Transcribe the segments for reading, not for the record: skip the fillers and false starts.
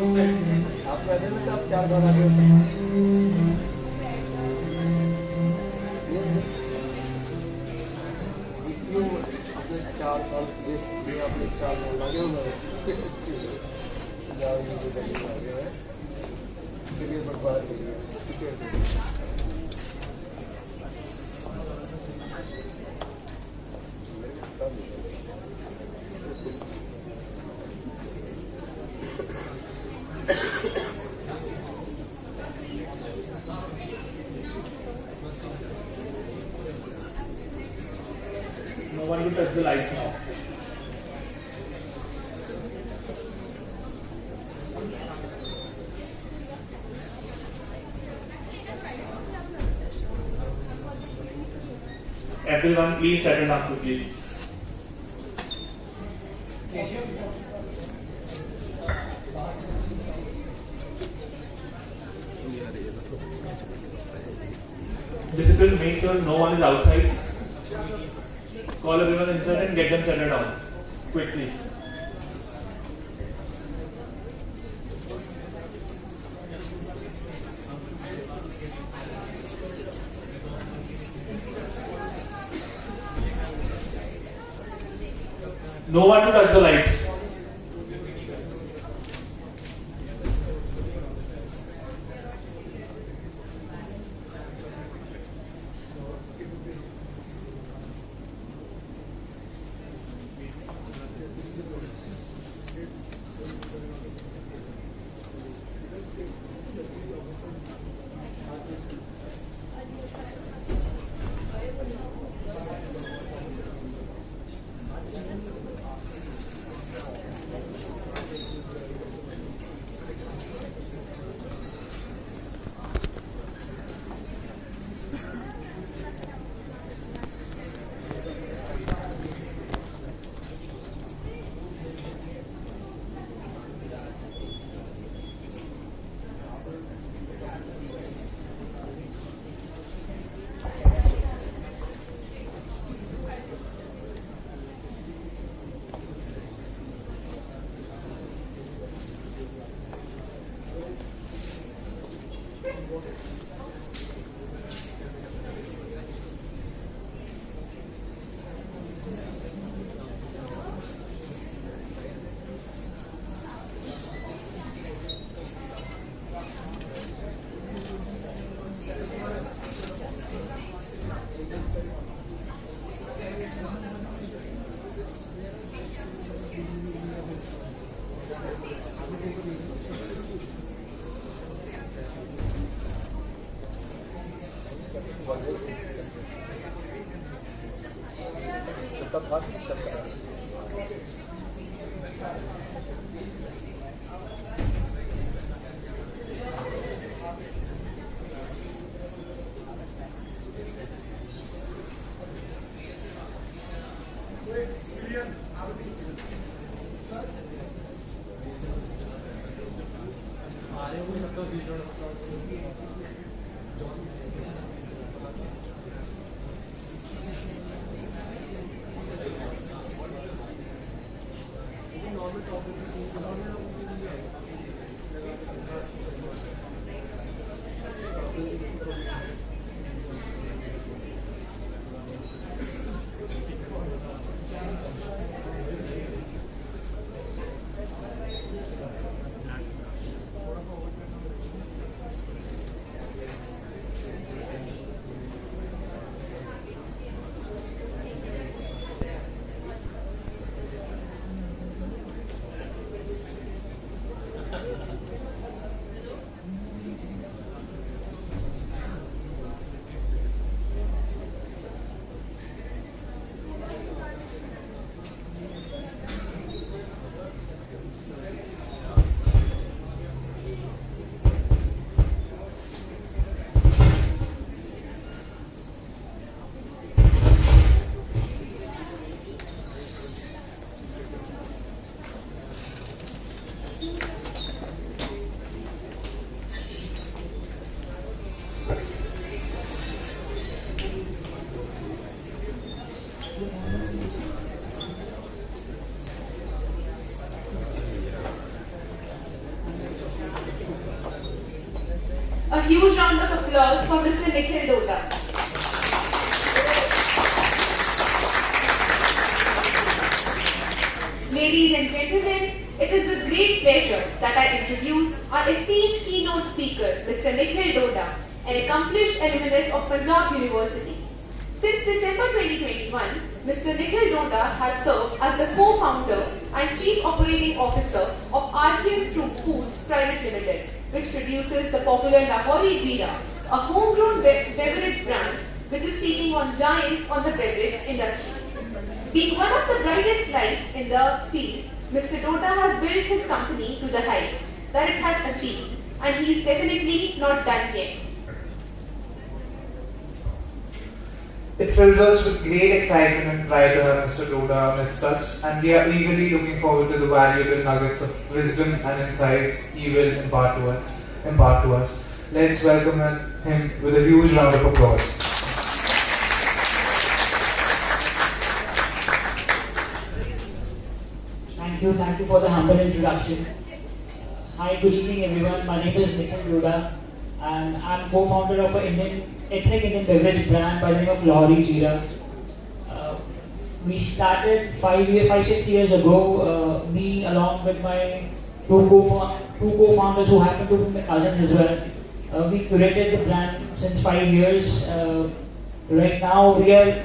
आप पैसे में तो आप 4 साल आगे होते हैं। अपने 4 साल ये अपने 4 साल आगे होगा इसलिए बर्बाद हो गया। No one will touch the lights now. Everyone, please settle down quickly. Discipline, make sure no one is outside. Call everyone inside and get them settled down quickly. No one to touch the lights. A huge round of applause for Mr. Nikhil Dota. Ladies and gentlemen, it is with great pleasure that I introduce our esteemed keynote speaker, Mr. Nikhil Dota, an accomplished alumnus of Punjab University. Since December 2021, Mr. Nikhil Dota has served as the co-founder and chief operating officer of RKM Foods Private Limited, which produces the popular Lahori Jeera, a homegrown beverage brand which is taking on giants on the beverage industry. Being one of the brightest lights in the field, Mr. Dota has built his company to the heights that it has achieved, and he is definitely not done yet. It fills us with great excitement and pride to have Mr. Dota amidst us, and we are eagerly looking forward to the valuable nuggets of wisdom and insights he will impart to us. Let's welcome him with a huge round of applause. Thank you for the humble introduction. Hi, good evening everyone. My name is Nikhil Dota, and I'm co-founder of an ethnic Indian beverage brand by the name of Lahori Jeera. We started 5-6 years ago, me along with my two co-founders who happen to be my cousins as well. We curated the brand since 5 years. Right now we are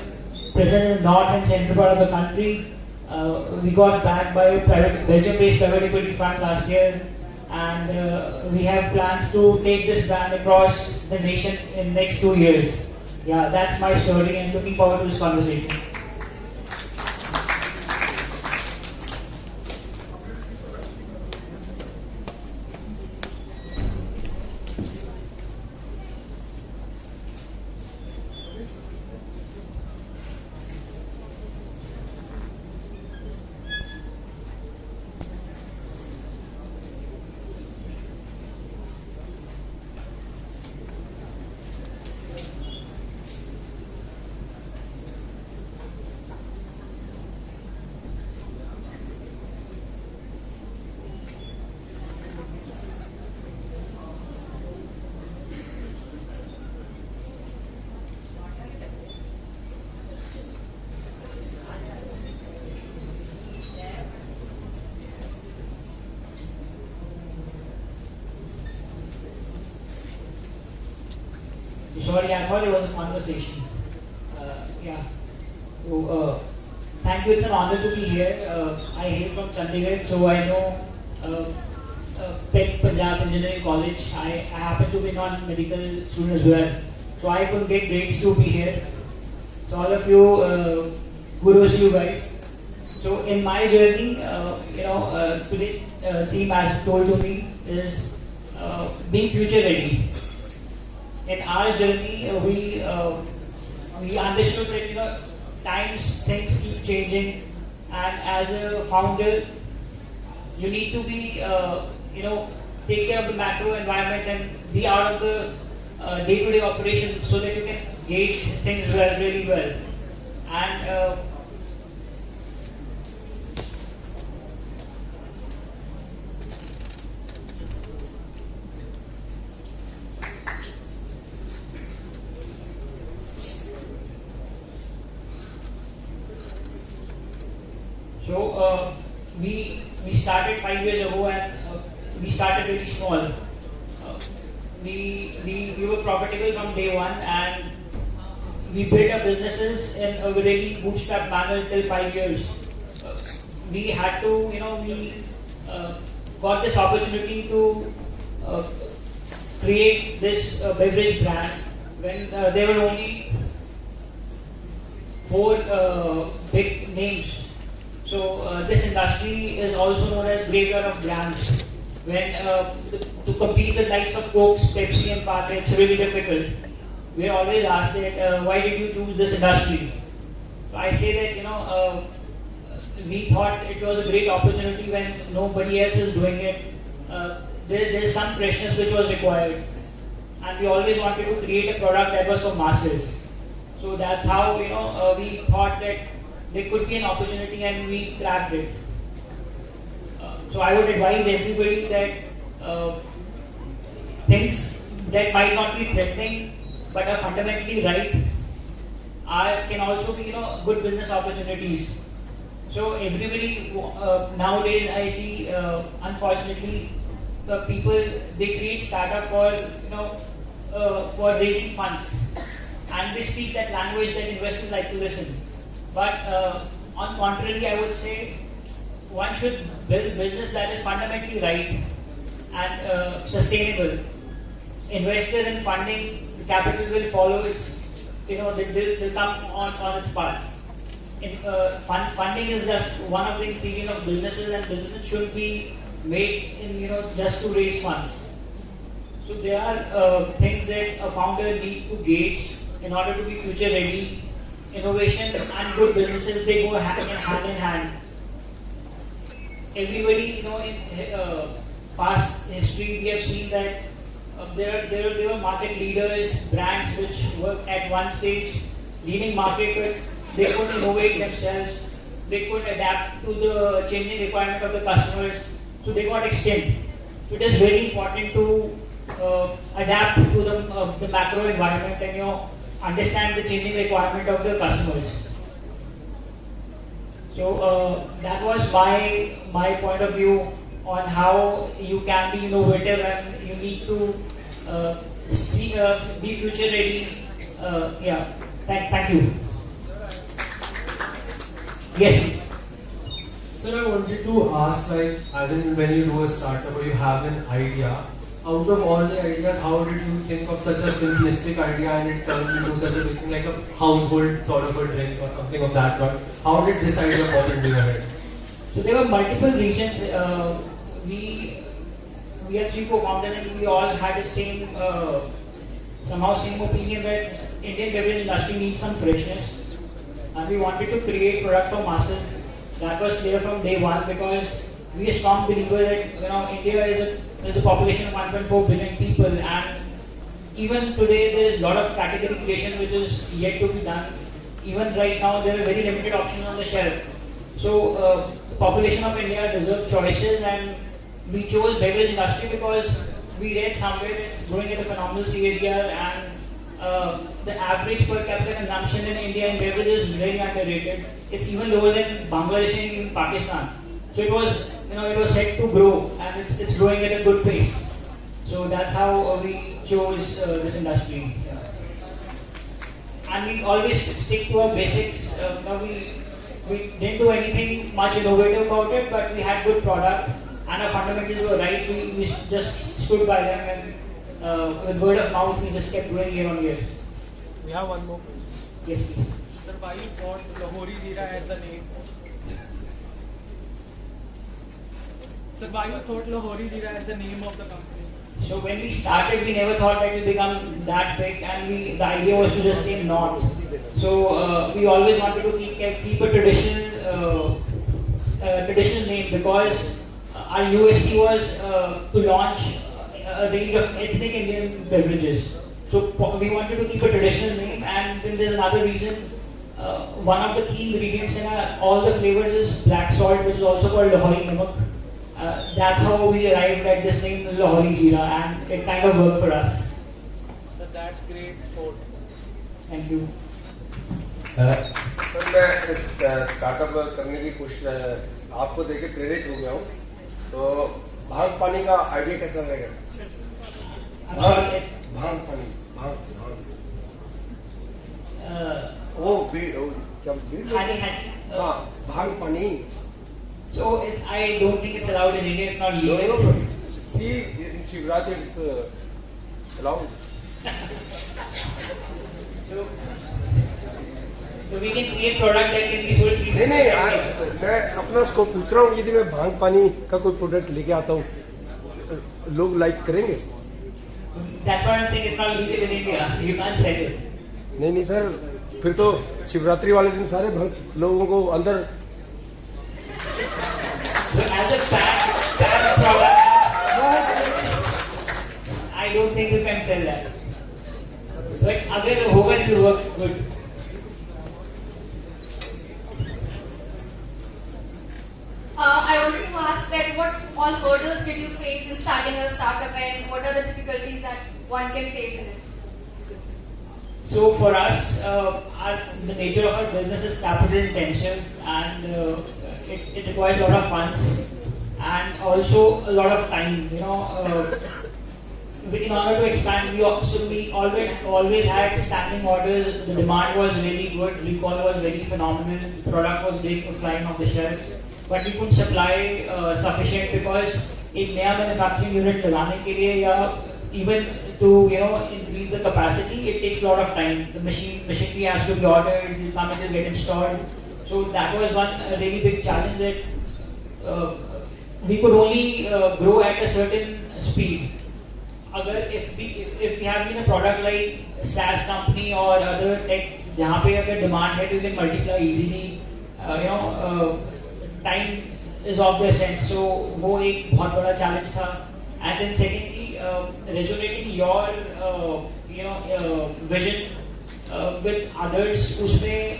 present in the north and central part of the country. We got backed by a Belgium-based private equity fund last year, and we have plans to take this brand across the nation in the next 2 years. Yeah, that's my story, and looking forward to this conversation. Sorry, I thought it was a conversation. Yeah. So, thank you. It's an honor to be here. I hail from Chandigarh, so I know PEC Punjab Engineering College. I happen to be non-medical student as well, so I couldn't get grades to be here. So all of you, kudos to you guys. So in my journey, today's theme, as told to me, is being future ready. In our journey, we understood that things keep changing, and as a founder, you need to be take care of the macro environment and be out of the day-to-day operations so that you can gauge things really well. And So we started 5 years ago, and we started really small. We were profitable from day one, and we built our businesses in a really bootstrap manner till 5 years. We had to, we got this opportunity to create this beverage brand when there were only 4 big names. So this industry is also known as graveyard of brands. When to compete the likes of Coke, Pepsi and Park, it's really difficult. We are always asked that why did you choose this industry? So I say that we thought it was a great opportunity when nobody else is doing it. There's some freshness which was required, and we always wanted to create a product that was for masses. So that's how we thought that there could be an opportunity, and we grabbed it. So I would advise everybody that things that might not be threatening but are fundamentally right can also be good business opportunities. So everybody nowadays I see unfortunately the people they create startup for raising funds, and they speak that language that investors like to listen. But on contrary, I would say one should build business that is fundamentally right and sustainable. Investors and funding, the capital will follow its, they'll come on its path. Funding is just one of the ingredients of businesses, and businesses should be made in, just to raise funds. So there are things that a founder need to gauge in order to be future ready. Innovation and good businesses, they go hand in hand. Everybody, in past history, we have seen that there were market leaders, brands which were at one stage leading market, but they couldn't innovate themselves. They couldn't adapt to the changing requirement of the customers, so they got extinct. So it is very important to adapt to the macro environment and understand the changing requirement of the customers. So that was my point of view on how you can be innovative and you need to be future ready. Thank you. Yes, please. Sir, I wanted to ask, as in when you do a startup or you have an idea, out of all the ideas, how did you think of such a simplistic idea and it turned into such a big thing, like a household sort of a drink or something of that sort? How did this idea fall into your head? So there were multiple reasons. We had 3 co-founders and we all had the same opinion that Indian beverage industry needs some freshness, and we wanted to create product for masses. That was clear from day one, because we are strong believers that India is a population of 1.4 billion people, and even today there is a lot of category creation which is yet to be done. Even right now there are very limited options on the shelf. So the population of India deserves choices, and we chose beverage industry because we read somewhere it's growing at a phenomenal CAGR, and the average per capita consumption in India in beverages is very underrated. It's even lower than Bangladesh and Pakistan. So it was set to grow, and it's growing at a good pace. So that's how we chose this industry. And we always stick to our basics. We didn't do anything much innovative about it, but we had good product and our fundamentals were right. We just stood by them, and with word of mouth, we just kept growing year on year. We have one more question. Yes, please. Sir, why you thought Lahori Jeera as the name? Sir, why you thought Lahori Jeera as the name of the company? So when we started, we never thought that it would become that big, and the idea was to just say North. So we always wanted to keep a traditional name, because our USP was to launch a range of ethnic Indian beverages. So we wanted to keep a traditional name, and then there's another reason. One of the key ingredients in all the flavors is black salt, which is also called Lahori Namak. That's how we arrived at this name Lahori Jeera, and it kind of worked for us. So that's great thought. Thank you. Sir मैं इस startup करने की कोशिश आपको देख के प्रेरित हो गया हूँ, तो भांग पानी का आइडिया कैसा रहेगा? भांग पानी क्या हाँ भांग पानी. So I don't think it's allowed in India. It's not legal. See, in Shivratri it's allowed. So we can create product that can be sold easily. नहीं मैं अपना स्कोप पूछ रहा हूँ. यदि मैं भांग पानी का कोई प्रोडक्ट लेके आता हूँ, लोग लाइक करेंगे? That's why I'm saying it's not legal in India. You can't sell it. नहीं सर, फिर तो शिवरात्रि वाले दिन सारे भक्त लोगों को अंदर. So as a bad product, I don't think you can sell that. So अगर होगा it will work good. I wanted to ask ask that what all hurdles did you face in starting a startup and what are the difficulties that one can face in it? So for us, the nature of our business is capital intensive, and it requires a lot of funds and also a lot of time. In order to expand, we always had standing orders. The demand was really good, recall was very phenomenal, the product was big, flying off the shelf, but we couldn't supply sufficient because एक नया manufacturing unit लगाने के लिए या even to increase the capacity, it takes a lot of time. The machinery has to be ordered, it will come and it will get installed. So that was one really big challenge, that we could only grow at a certain speed. If we have been a product like SaaS company or other tech, जहाँ पे अगर demand है तो you can multiply easily. Time is of the essence. So वो एक बहुत बड़ा challenge था. And then secondly, resonating your vision with others. उसमें,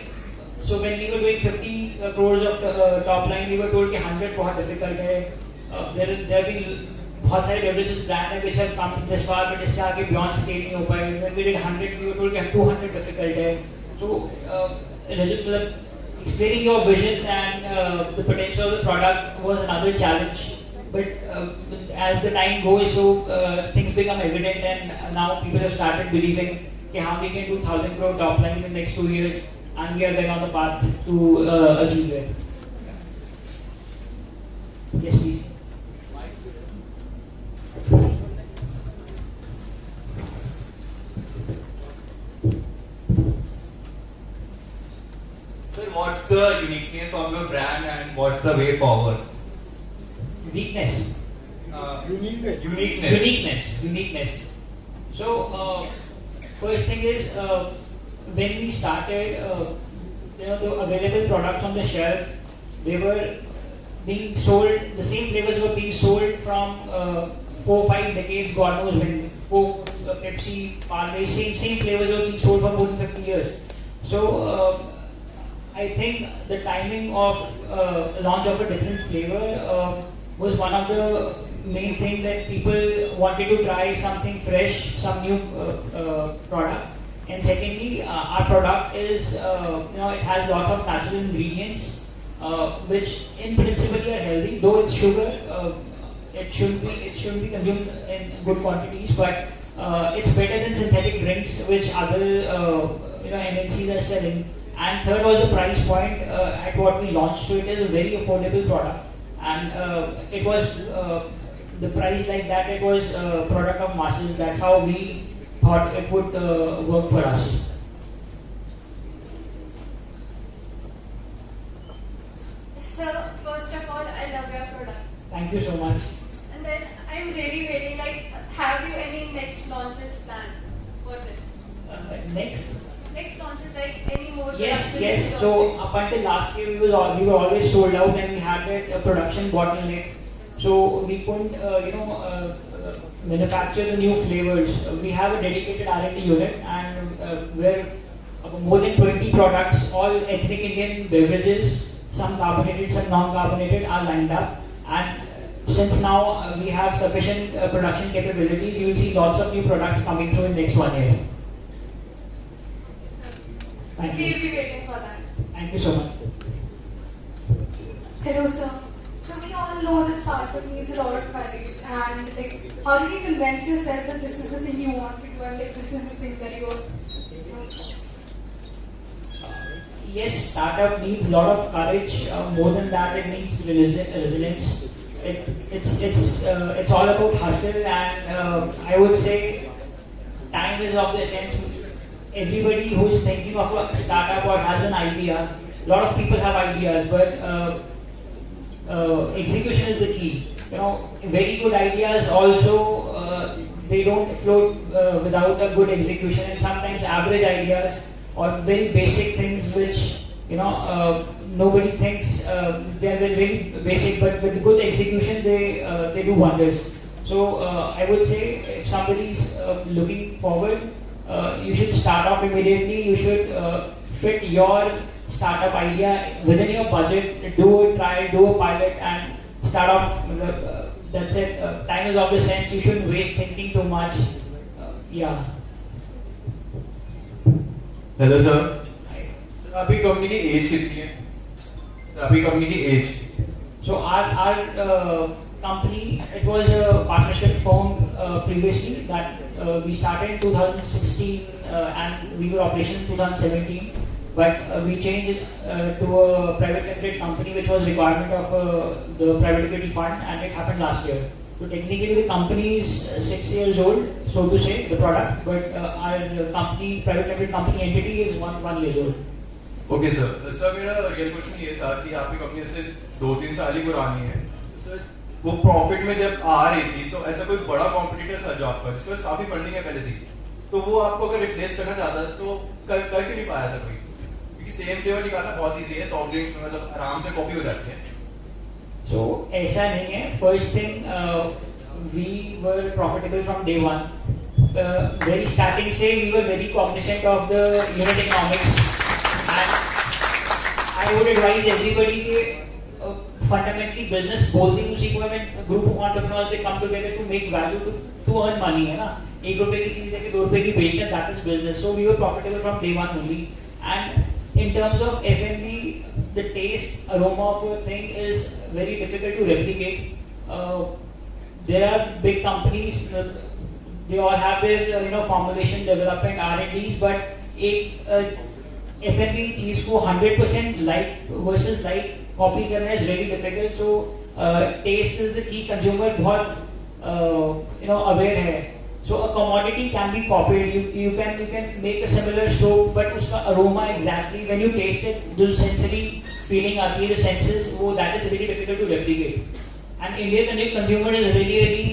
so when we were doing 50 crores of top line, we were told कि 100 बहुत difficult है. There have been बहुत सारे beverages brand which have come this far, but इससे आगे beyond scale नहीं हो पाए. When we did 100, we were told कि 200 difficult है. So explaining your vision and the potential of the product was another challenge. But as the time goes, so things become evident, and now people have started believing that we can do 1,000 crore top line in the next 2 years, and we are well on the path to achieve it. Yes, please. Sir, what's the uniqueness of your brand and what's the way forward? Weakness. Uniqueness. So, first thing is, when we started, the available products on the shelf, they were being sold, the same flavors were being sold from 4-5 decades, God knows when. Coke, Pepsi, Parle, same flavors were being sold for more than 50 years. So, I think the timing of launch of a different flavor was one of the main things that people wanted to try something fresh, some new product. And secondly, our product is, it has lots of natural ingredients, which in principle are healthy, though it's sugar. It shouldn't be consumed in good quantities, but it's better than synthetic drinks, which other MNCs are selling. And third was the price point at what we launched. So it is a very affordable product, and it was the price like that. It was a product of masses. That's how we thought it would work for us. Sir, first of all, I love your product. Thank you so much. And then I'm really waiting. Have you any next launches planned for this? Next launches, any more? Yes. So up until last year, we were always sold out, and we had a production bottleneck. So we couldn't, manufacture the new flavors. We have a dedicated R&D unit, and where more than 20 products, all ethnic Indian beverages, some carbonated, some non-carbonated, are lined up. And since now we have sufficient production capabilities, you will see lots of new products coming through in the next 1 year. Thank you. We'll be waiting for that. Thank you so much. Hello, sir. So we all know that startup needs a lot of courage, and how do you convince yourself that this is the thing you want to do, and this is the thing that you are? Yes, startup needs a lot of courage. More than that, it needs resilience. It's all about hustle, and I would say time is of the essence. Everybody who is thinking of a startup or has an idea, a lot of people have ideas, but execution is the key. Very good ideas also they don't float without a good execution, and sometimes average ideas or very basic things which nobody thinks they're very basic, but with good execution they do wonders. So I would say if somebody's looking forward, you should start off immediately. You should fit your startup idea within your budget, do a trial, do a pilot, and start off. That's it. Time is of the essence. You shouldn't waste thinking too much. Yeah. Hello sir sir आपकी company की as कितनी है sir आपकी company की as So our company, it was a partnership firm previously that we started in 2016 and we were operational in 2017. But we changed it to a private limited company, which was requirement of the private equity fund, and it happened last year. So technically, the company is 6 years old, so to say, the product, but our company, private limited company entity is one year old. Okay sir मेरा real question ये था कि आपकी company से 2-3 साल ही पुरानी है sir वो प्रॉफिट में जब आ रही थी तो ऐसा कोई बड़ा कॉम्पिटिटर था जो आपका जिसके पास काफी फंडिंग है पहले से तो वो आपको अगर रिप्लेस करना चाहता तो कर क्यों नहीं पाया था कोई क्योंकि सेम फ्लेवर निकालना बहुत ईजी है सॉफ्ट ड्रिंक्स में मतलब आराम से कॉपी हो जाती है So ऐसा नहीं है. First thing, we were profitable from day one. Very starting say we were very cognizant of the unit economics, and I would advise everybody कि fundamentally business बोलते ही उसी को है. Group of entrepreneurs they come together to make value to earn money है ना. ₹1 की चीज लेके ₹2 की बेचना, that is business. So we were profitable from day one only. And in terms of F&B, the taste, aroma of a thing is very difficult to replicate. There are big companies, they all have their formulation, development, R&Ds, but एक F&B चीज को 100% like versus like copy करना is very difficult. So taste is the key. Consumer बहुत aware है. So a commodity can be copied. You can make a similar soap, but उसका aroma exactly when you taste it, जो sensory feeling आती है, the senses, वो that is really difficult to replicate. And Indian consumer is really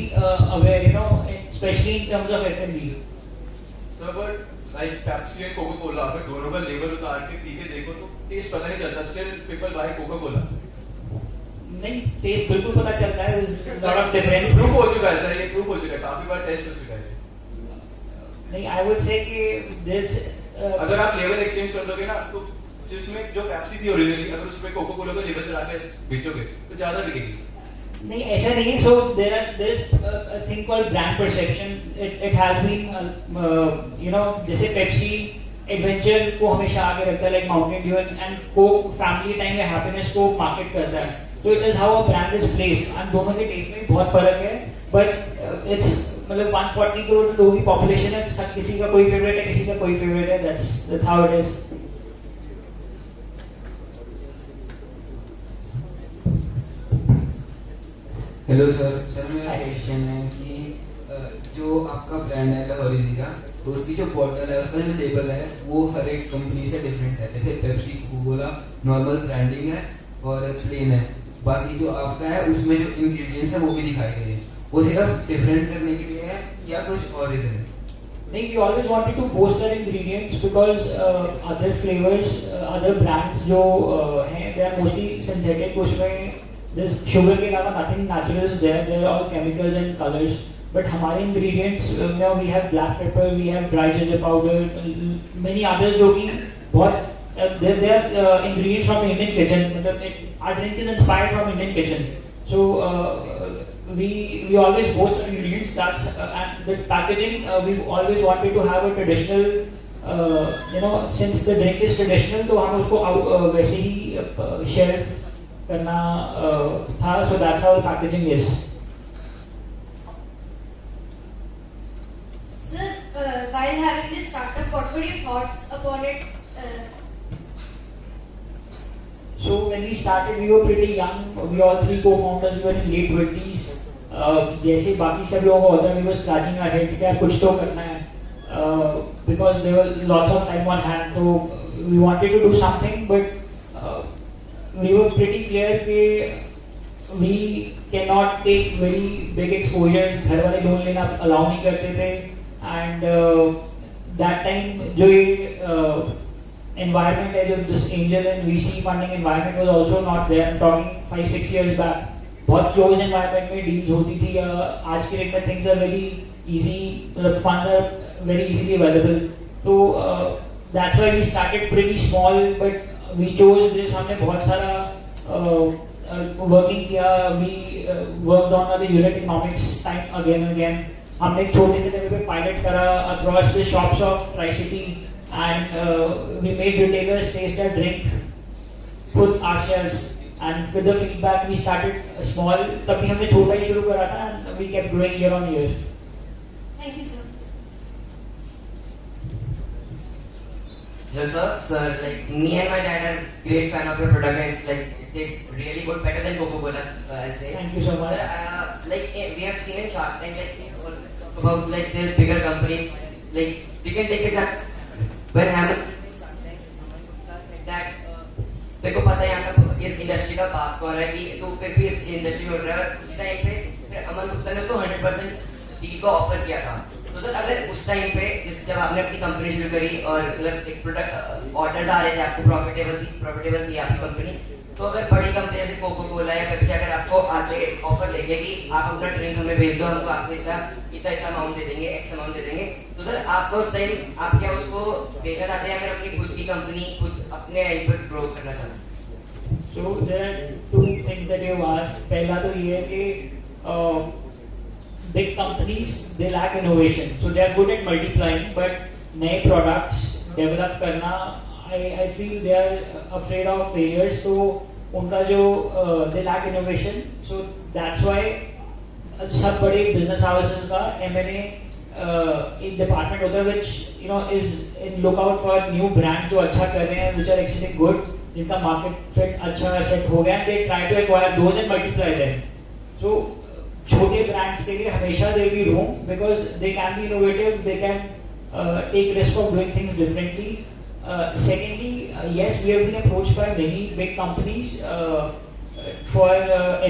aware, especially in terms of F&B. Sir but like Pepsi and Coca Cola अगर दोनों का label उतार के P के देखो तो टेस्ट पता नहीं चलता still people buy Coca Cola नहीं टेस्ट बिल्कुल पता चलता है. लॉट ऑफ डिफरेंस प्रूफ हो चुका है सर ये प्रूफ हो चुका है काफी बार टेस्ट हो चुका है नहीं. आई वुड से कि दिस अगर आप लेवल एक्सचेंज कर दोगे ना तो जिसमें जो पेप्सी थी ओरिजिनली अगर उस पे कोका कोला का लेबल चला के बेचोगे तो ज्यादा बिकेगी. नहीं ऐसा नहीं है. So there is a thing called brand perception. It has been जैसे पेप्सी एडवेंचर को हमेशा आगे रखता है like Mountain Dew and Coke family time में हैप्पीनेस को मार्केट करता है. So it is how a brand is placed. And दोनों के टेस्ट में बहुत फर्क है. But it's मतलब 140 करोड़ लोगों की पॉपुलेशन है. सब किसी का कोई फेवरेट है, किसी का कोई फेवरेट है. That's how it is. Hello sir मेरा क्वेश्चन है कि जो आपका ब्रांड है लाहौरी का तो उसकी जो बॉटल है उसका जो लेबल है वो हर एक कंपनी से डिफरेंट है. जैसे पेप्सी कोका नॉर्मल ब्रांडिंग है और प्लेन है. बाकी जो आपका है उसमें जो इंग्रेडिएंट्स है वो भी दिखाए गए हैं. वो सिर्फ डिफरेंट करने के लिए है या कुछ और रीजन है? नहीं, we always wanted to boast our ingredients because other flavors, other brands जो हैं they are mostly synthetic. उसमें this sugar के अलावा nothing natural is there. They are all chemicals and colors. But हमारे ingredients, we have black pepper, we have dry ginger powder, many others जो कि बहुत they are ingredients from the Indian kitchen. मतलब our drink is inspired from Indian kitchen. So we always boast our ingredients. That's and the packaging. We've always wanted to have a traditional. Since the drink is traditional, तो हम उसको वैसे ही share करना था. So that's how the packaging is. Sir, while having this startup, what were your thoughts upon it? So when we started, we were pretty young. We all three co-founders we were in late 20s. जैसे बाकी सब लोगों को होता है, we were scratching our heads कि कुछ तो करना है. Because there was lots of time on hand, so we wanted to do something, but we were pretty clear कि we cannot take very big exposures. घर वाले लोन लेना allow नहीं करते थे, and that time जो ये environment है, जो this angel and VC funding environment was also not there. I'm talking 5-6 years back. बहुत close environment में deals होती थी. आज के date में things are very easy. Funds are very easily available. So that's why we started pretty small, but we chose this. हमने बहुत सारा वर्किंग किया, we worked on the unit economics time again and again. हमने एक छोटे से level पे pilot करा across the shops of tri city and we made retailers taste that drink खुद ourselves. And with the feedback, we started small. तब भी हमने छोटा ही शुरू करा था and we kept growing year on year. Thank you, sir. Hello sir, like me and my dad are great fan of your product and it's like it tastes really good, better than Coca-Cola, I'll say. Thank you so much. Sir, we have seen in Shark Tank about like this bigger company, like we can take example when Hamilton said that तेरे को पता है यहाँ का इस industry का बात हो रहा है कि तू फिर भी इस इंडस्ट्री में उठ रहा है. उसी टाइम पे फिर अमन गुप्ता ने उसको 100% डील को ऑफर किया था. तो सर अगर उस टाइम पे जब आपने अपनी कंपनी शुरू करी और मतलब एक प्रोडक्ट ऑर्डर्स आ रहे थे आपको, प्रॉफिटेबल थी आपकी कंपनी, तो अगर बड़ी कंपनी जैसे कोको कोला या पेप्सी अगर आपको आते ऑफर लेके कि आप अपना ड्रिंक हमें भेज दो, हमको आपको इतना अमाउंट दे देंगे, एक्स अमाउंट दे देंगे, तो सर आपको उस टाइम आप क्या उसको बेचना चाहते हैं या फिर अपनी खुद की कंपनी खुद अपने एंड पर ग्रो करना चाहते हैं? So there are two things that you have asked. पहला तो ये है कि big companies they lack innovation, so they are good at multiplying, but नए products develop करना, I feel they are afraid of failures. So उनका जो they lack innovation, so that's why सब बड़े business houses का M&A एक department होता है which is in lookout for new brands जो अच्छा कर रहे हैं, which are actually good, जिनका मार्केट फिट अच्छा सेट हो गया, they try to acquire those and multiply them. So छोटे ब्रांड्स के लिए हमेशा they be room because they can be innovative, they can take risk of doing things differently. Secondly, yes, we have been approached by many big companies for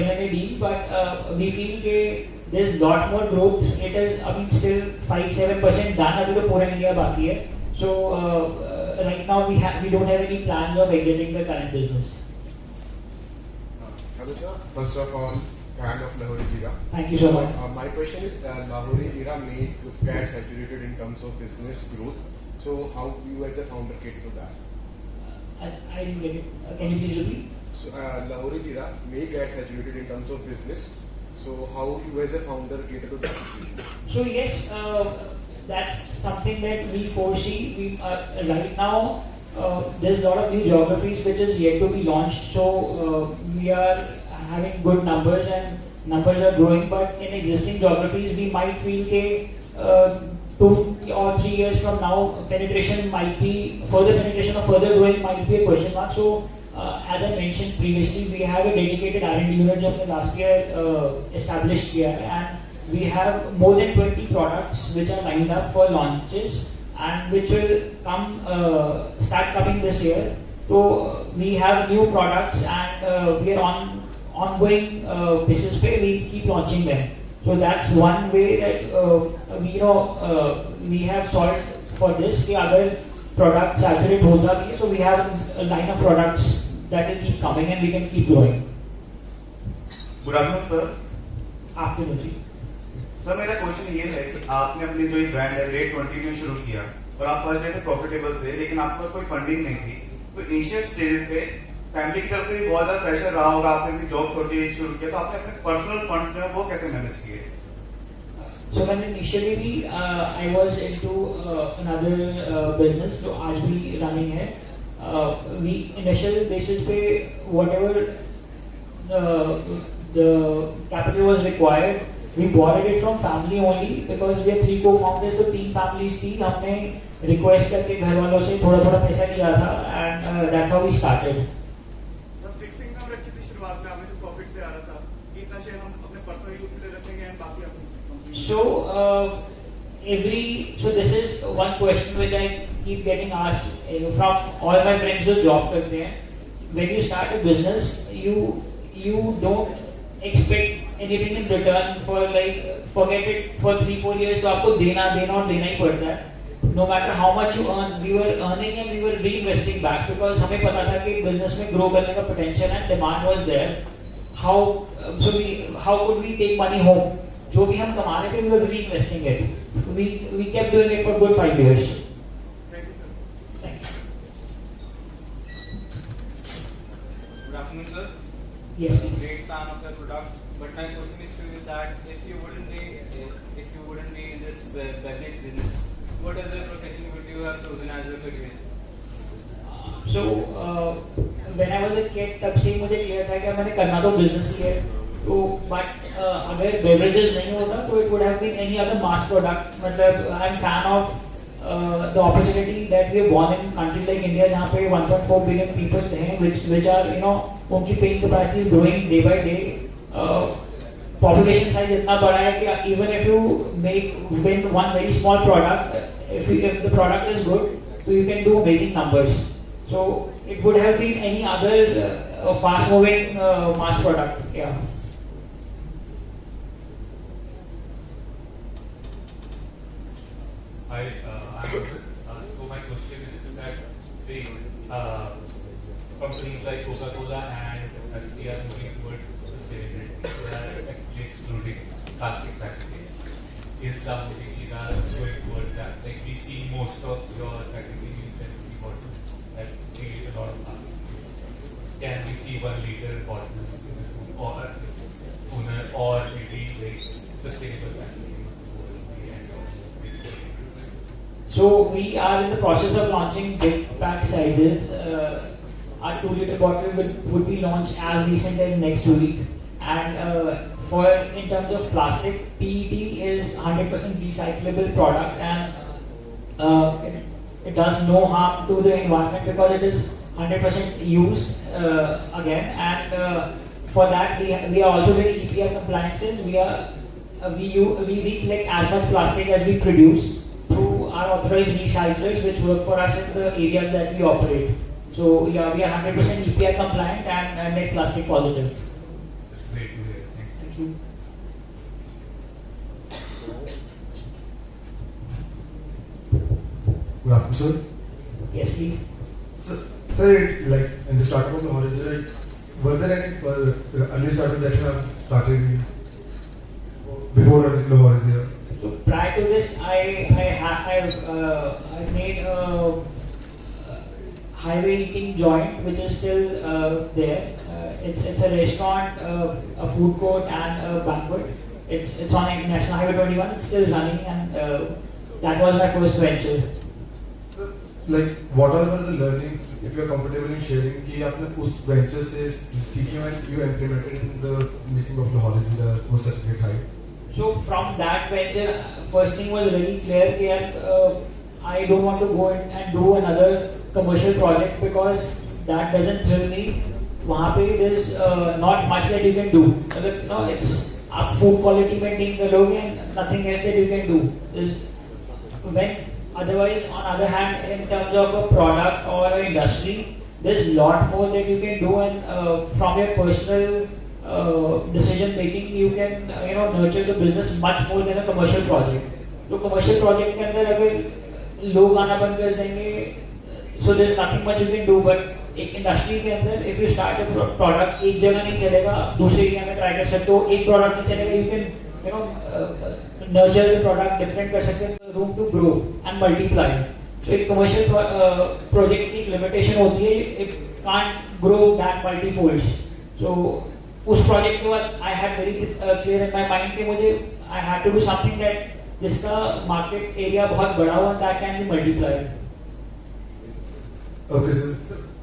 M&A deal, but we feel that there's lot more growth. It is, I mean, still 5-7% done. अभी तो पूरा India बाकी है. So right now we don't have any plans of exiting the current business. Hello sir. First of all, fan of Lahori Jeera. Thank you so much. My question is, Lahori Jeera may get saturated in terms of business growth. So how you as a founder cater to that? I didn't get it. Can you please repeat? So Lahori Jeera may get saturated in terms of business. So how you as a founder cater to that situation? So yes, that's something that we foresee. We right now there's a lot of new geographies which is yet to be launched. So we are having good numbers and numbers are growing. But in existing geographies, we might feel that 2 or 3 years from now, penetration might be further penetration or further growing might be a question mark. So as I mentioned previously, we have a dedicated R&D unit जो हमने last year established किया है, and we have more than 20 products which are lined up for launches and which will start coming this year. So we have new products and we are on ongoing basis पे we keep launching them. So that's one way that we have solved for this कि अगर product saturate होता भी है, so we have a line of products that will keep coming and we can keep growing. Good afternoon sir. Afternoon ji. Sir मेरा question ये है कि आपने अपनी जो ब्रांड है लेट 20 में शुरू किया और आप फर्स्ट डे पे प्रॉफिटेबल थे, लेकिन आपके पास कोई फंडिंग नहीं थी, तो इनिशियल स्टेज पे फैमिली की तरफ से भी बहुत ज्यादा प्रेशर रहा होगा, आपने अपनी जॉब छोड़ के शुरू किया, तो आपने अपने पर्सनल फंड जो है वो कैसे मैनेज किए? So when initially I was into another business जो आज भी running है, we initial basis पे whatever the capital was required, we borrowed it from family only because we are 3 co-founders, तो 3 families थी, हमने request करके घर वालों से थोड़ा पैसा लिया था and that's how we started. Fix income रखी थी शुरुआत में, आपने जो प्रॉफिट पे आ रहा था कि इतना शेयर हम अपने पर्सनल यूज के लिए रखेंगे एंड बाकी अपनी So this is one question which I keep getting asked from all my friends जो job करते हैं. When you start a business, you don't expect anything in return for like forget it for 3-4 years, तो आपको देना ही पड़ता है. No matter how much you earn, we were earning and we were reinvesting back because हमें पता था कि business में grow करने का potential and demand was there. How could we take money home? जो भी हम कमा रहे थे, we were reinvesting it. We kept doing it for good 5 years. Thank you, sir. Thank you. Good afternoon, sir. Yes, please. Great fan of the product. But my question is to you that if you wouldn't be in this beverage business, what other profession would you have chosen as a career? So when I was a kid, तब से ही मुझे clear था कि मैंने करना तो business ही है. तो but अगर beverages नहीं होता तो it would have been any other mass product. मतलब I'm fan of the opportunity that we are born in countries like India जहाँ पे 1.4 billion people हैं, which are उनकी paying capacity is growing day by day. Population size इतना बड़ा है कि even if you win one very small product, if the product is good, so you can do amazing numbers. So it would have been any other fast-moving mass product. Yeah. Hi, so my question is that companies like Coca-Cola and Pepsi are moving towards sustainability. They are actually excluding plastic packaging. Is the Lira going towards that? Like we see most of your packaging in 10 bottles that create a lot of plastic. Can we see 1 liter bottles in this or maybe like sustainable packaging towards the end of it? So we are in the process of launching big pack sizes. Our 2 liter bottle would be launched as recent as next week. And in terms of plastic, PET is 100% recyclable product, and it does no harm to the environment because it is 100% used again. And for that, we are also doing EPR compliances. We recollect as much plastic as we produce through our authorized recyclers, which work for us in the areas that we operate. So yeah, we are 100% EPR compliant and net plastic positive. That's great to hear. Thank you. Good afternoon, sir. Yes, please. Sir, like in the startup of the Horizon, were there any early startups that you have started before the Horizon? So prior to this, I made a highway eating joint, which is still there. It's a restaurant, a food court, and a banquet. It's on National Highway 21. It's still running, and that was my first venture. Like, what are the learnings, if you are comfortable in sharing, कि आपने उस venture से सीखी and you implemented in the making of the Horizon was such a great height? So from that venture, first thing was very clear that I don't want to go in and do another commercial project because that doesn't thrill me. वहाँ पे there's not much that you can do. No, it's आप food quality maintain करोगे and nothing else that you can do. Otherwise, on other hand, in terms of a product or an industry, there's a lot more that you can do, and from your personal decision making, you can nurture the business much more than a commercial project. So commercial project के अंदर अगर लोग आना बंद कर देंगे, so there's nothing much you can do. But एक industry के अंदर, if you start a product, एक जगह नहीं चलेगा, दूसरे एरिया में ट्राई कर सकते हो, एक प्रोडक्ट नहीं चलेगा, you can nurture the product different कर सकते हैं, room to grow and multiply. So एक commercial project की limitation होती है, it can't grow that multifolds. So उस project के बाद I had very clear in my mind कि मुझे I had to do something that जिसका market area बहुत बड़ा हो and that can be multiplied. Okay, sir.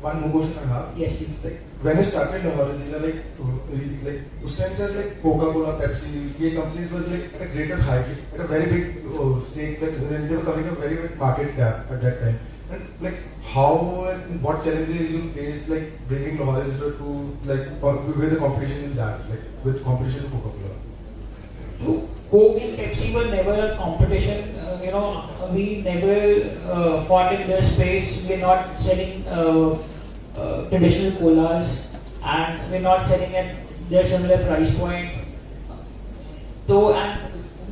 One more question I have. Yes, please. Like when you started the Horizon, like उस time sir, like Coca-Cola, Pepsi, these companies were like at a greater height, at a very big stake that they were coming a very big market cap at that time. And like how and what challenges you faced like bringing the Horizon to like where the competition is at, like with competition with Coca-Cola? So Coke and Pepsi were never a competition. We never fought in their space. We're not selling traditional colas, and we're not selling at their similar price point. So, and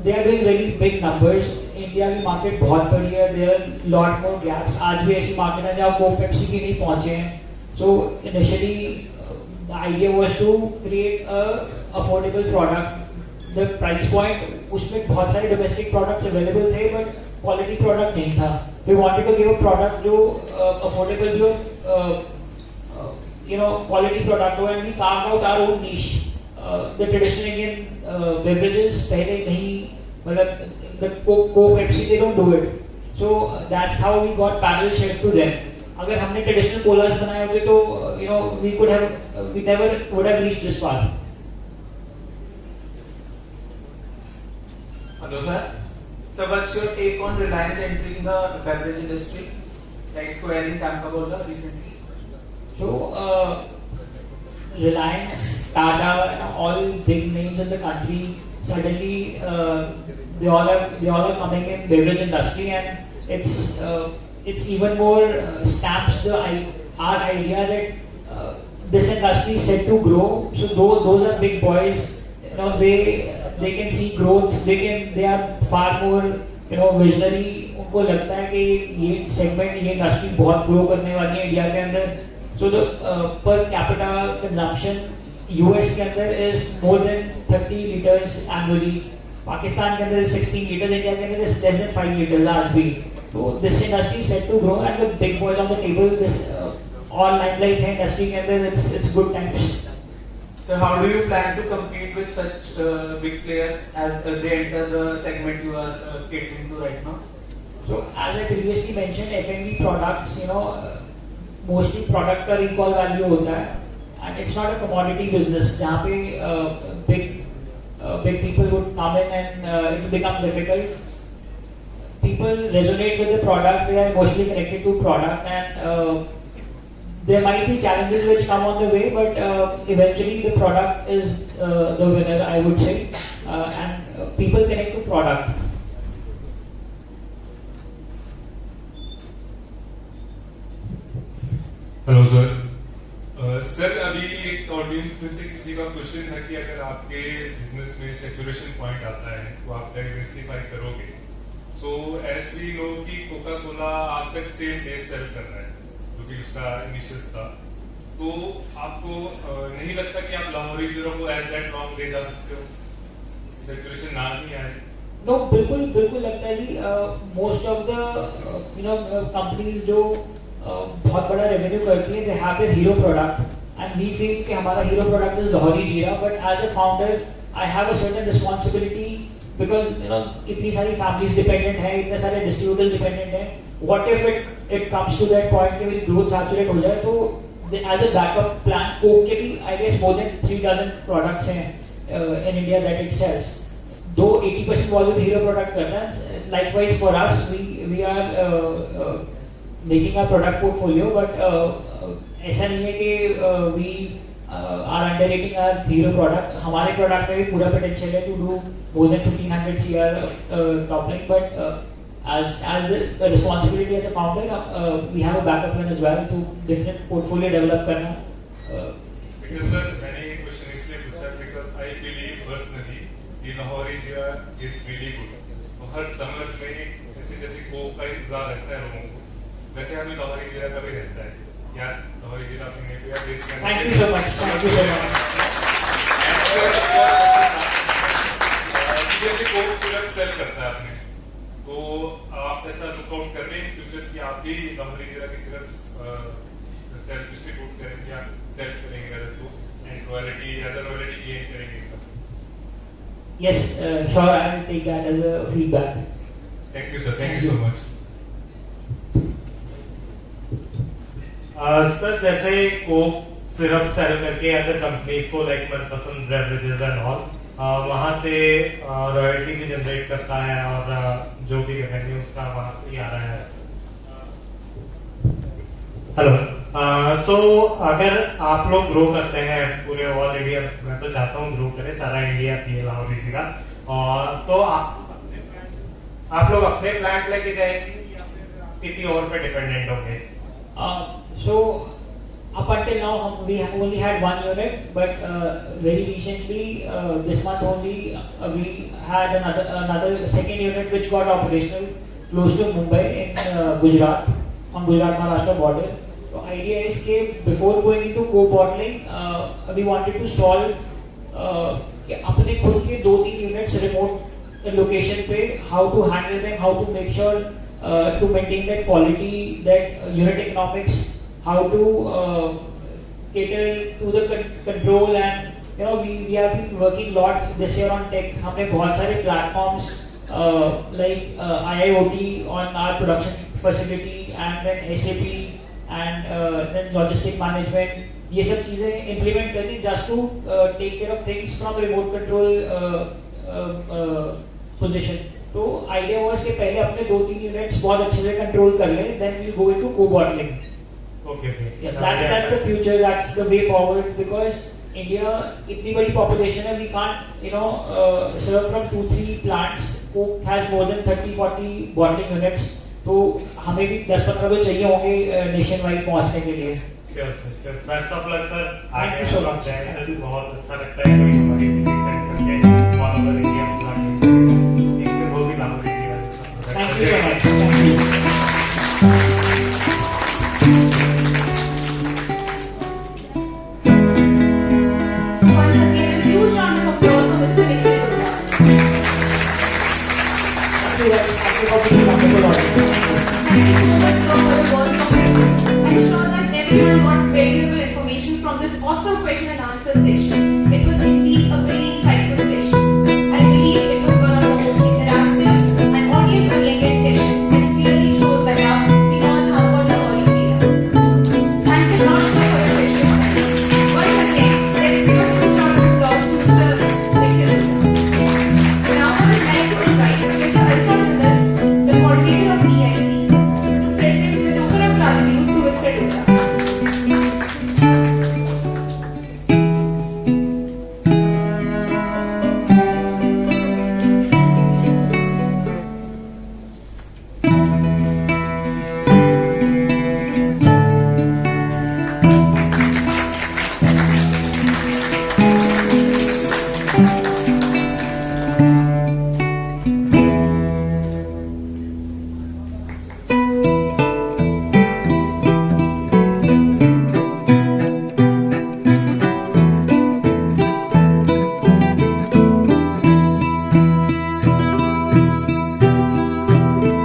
they are doing really big numbers. India की market बहुत बड़ी है. There are lot more gaps. आज भी ऐसी market है जहाँ Coke, Pepsi भी नहीं पहुँचे हैं. So initially, the idea was to create a affordable product. The price point, उसमें बहुत सारे domestic products available थे, but quality product नहीं था. We wanted to give a product जो affordable भी हो, quality product हो, and we carved out our own niche. The traditional Indian beverages पहले नहीं, मतलब the Coke, Pepsi, they don't do it. So that's how we got parallel shelf to them. अगर हमने traditional colas बनाए होते तो we never would have reached this far. Hello sir. So what's your take on Reliance entering the beverage industry, like acquiring Coca-Cola recently? So Reliance, Tata, and all big names in the country suddenly they all are coming in beverage industry, and it's even more stamps our idea that this industry is set to grow. So those are big boys. They can see growth. They are far more visionary. उनको लगता है कि ये segment, ये industry बहुत grow करने वाली है इंडिया के अंदर. So the per capita consumption US के अंदर is more than 30 liters annually. Pakistan के अंदर is 16 liters. India के अंदर is less than 5 liters आज भी. So this industry is set to grow, and the big boys on the table, this all limelight है industry के अंदर, it's good times. So how do you plan to compete with such big players as they enter the segment you are catering to right now? So as I previously mentioned, F&B products, mostly product का recall value होता है, and it's not a commodity business जहाँ पे big people would come in and it will become difficult. People resonate with the product, they are emotionally connected to product, and there might be challenges which come on the way, but eventually the product is the winner, I would say, and people connect to product. Hello sir sir अभी एक audience में से किसी का question है कि अगर आपके बिजनेस में सैचुरेशन पॉइंट आता है तो आप डाइवर्सिफाई करोगे. सो एज वी नो कि कोका कोला आप तक सेम बेस सेल कर रहा है जो कि उसका इनिशियल था, तो आपको नहीं लगता कि आप लाहौरी जीरो को एज दैट लॉन्ग ले जा सकते हो, सैचुरेशन ना ही आए? No, बिल्कुल लगता है कि most of the companies जो बहुत बड़ा रेवेन्यू करती है, they have their hero product, and we feel कि हमारा hero product is लाहौरी जीरा. But as a founder, I have a certain responsibility because इतनी सारी families dependent हैं, इतने सारे distributors dependent हैं. What if it comes to that point कि मेरी growth saturate हो जाए, तो as a backup plan, Coke के भी I guess more than 3 dozen products हैं in India that it sells. Though 80% volume hero product करता है, likewise for us, we are making our product portfolio, but ऐसा नहीं है कि we are underrating our hero product. हमारे product में भी पूरा potential है to do more than 1500 CR top line, but as the responsibility as a founder, we have a backup plan as well to different portfolio develop करना. Because sir, मैंने ये question इसलिए पूछा because I believe personally कि लाहौरी जीरा is really good. तो हर summers में जैसे कोक का इंतजार रहता है लोगों को, वैसे हमें लाहौरी जीरा का भी रहता है. यार लाहौरी जीरा अपने इंडिया देश में. Thank you so much. Thank you so much. जैसे कोक सिर्फ सेल करता है अपने, तो आप ऐसा लुकआउट कर रहे हैं फ्यूचर कि आप भी लाहौरी जीरा की सिर्फ सेल डिस्ट्रीब्यूट करेंगे या सेल करेंगे अदर को, and royalty as a royalty gain करेंगे? Yes, sure, I will take that as a feedback. Thank you sir. Thank you so much. Sir जैसे कोक सिरप सेल करके अदर कंपनीज को like मनपसंद beverages and all, वहाँ से royalty भी generate करता है और जो भी रेवेन्यू उसका वहाँ से ही आ रहा है. हेलो, तो अगर आप लोग ग्रो करते हैं पूरे ऑल इंडिया, मैं तो चाहता हूँ ग्रो करे सारा इंडिया पिए लाहौरी जीरा, और तो आप लोग अपने प्लांट लेके जाएंगे या फिर किसी और पे डिपेंडेंट होंगे? So up until now we have only had one unit, but very recently this month only we had another second unit which got operational close to Mumbai in Gujarat, on Gujarat-Maharashtra border. So idea is that before going into co-bottling, we wanted to solve अपने खुद के 2-3 units remote location पे how to handle them, how to make sure to maintain that quality, that unit economics, how to cater to the control, and we have been working a lot this year on tech. हमने बहुत सारे platforms like IIoT on our production facility, and then SAP, and then logistic management. ये सब चीजें implement करनी just to take care of things from remote control position. तो idea was कि पहले अपने 2-3 units बहुत अच्छे से control कर लें, then we go into co-bottling. Okay. Yeah, that's the future. That's the way forward, because India इतनी बड़ी population है, we can't serve from 2-3 plants. Coke has more than 30-40 bottling units. तो हमें भी 10-15 तो चाहिए होंगे नेशन वाइड पहुंचने के लिए. Best of luck sir. आगे आप जाएं सर, बहुत अच्छा लगता है कोई हमारी सिटी सेंटर के ऑल ओवर इंडिया प्लान एक में वो भी लागू देखिएगा. Thank you so much. Thank you. Once again, a huge round of applause for Mr. Nikhil Gupta. Thank you for being wonderful audience. Thank you so much, sir, for your words of wisdom. I'm sure that everyone got valuable information from this awesome question and answer session.